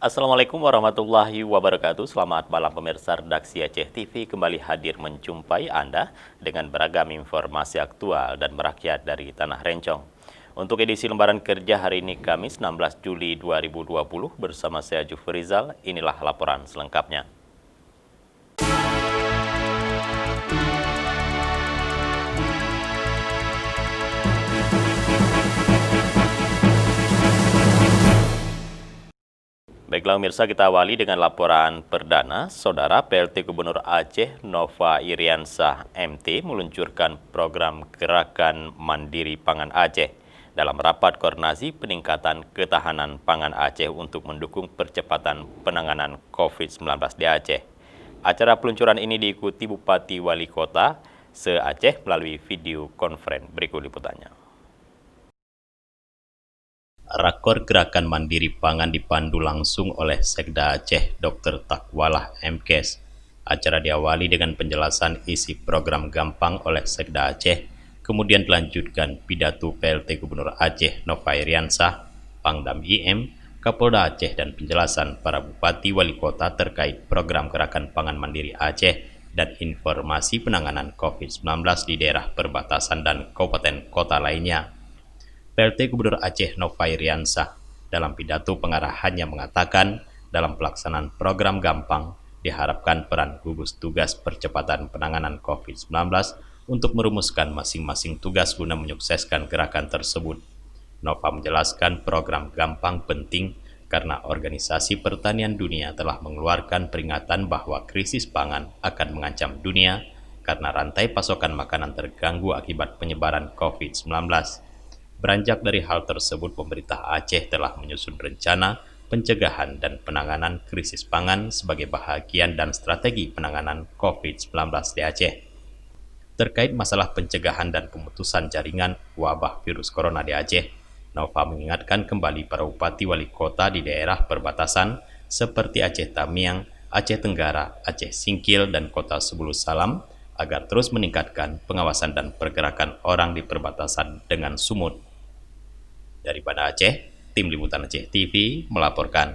Assalamualaikum warahmatullahi wabarakatuh. Selamat malam pemirsa redaksi Aceh TV kembali hadir menjumpai Anda dengan beragam informasi aktual dan merakyat dari Tanah Rencong. Untuk edisi lembaran kerja hari ini Kamis 16 Juli 2020 bersama saya Jufrizal, inilah laporan selengkapnya. Baiklah pemirsa, kita awali dengan laporan perdana. Saudara PLT Gubernur Aceh Nova Iriansah MT meluncurkan program Gerakan Mandiri Pangan Aceh dalam rapat koordinasi peningkatan ketahanan pangan Aceh untuk mendukung percepatan penanganan COVID-19 di Aceh. Acara peluncuran ini diikuti Bupati Wali Kota se-Aceh melalui video konferen. Berikut liputannya. Rakor Gerakan Mandiri Pangan dipandu langsung oleh Sekda Aceh Dr. Takwalah MKes. Acara diawali dengan penjelasan isi program Gampang oleh Sekda Aceh, kemudian dilanjutkan pidato PLT Gubernur Aceh Nova Iriansah, Pangdam IM, Kapolda Aceh dan penjelasan para Bupati Wali Kota terkait program Gerakan Pangan Mandiri Aceh dan informasi penanganan COVID-19 di daerah perbatasan dan kabupaten kota lainnya. PLT Gubernur Aceh Nova Iriansah dalam pidato pengarahannya mengatakan dalam pelaksanaan program Gampang diharapkan peran gugus tugas percepatan penanganan COVID-19 untuk merumuskan masing-masing tugas guna menyukseskan gerakan tersebut. Nova menjelaskan program Gampang penting karena Organisasi Pertanian Dunia telah mengeluarkan peringatan bahwa krisis pangan akan mengancam dunia karena rantai pasokan makanan terganggu akibat penyebaran COVID-19. Beranjak dari hal tersebut, pemerintah Aceh telah menyusun rencana pencegahan dan penanganan krisis pangan sebagai bahagian dan strategi penanganan COVID-19 di Aceh. Terkait masalah pencegahan dan pemutusan jaringan wabah virus corona di Aceh, Nova mengingatkan kembali para bupati wali kota di daerah perbatasan seperti Aceh Tamiang, Aceh Tenggara, Aceh Singkil, dan Kota Sebulu Salam agar terus meningkatkan pengawasan dan pergerakan orang di perbatasan dengan sumut. Dari Banda Aceh, Tim Liputan Aceh TV melaporkan.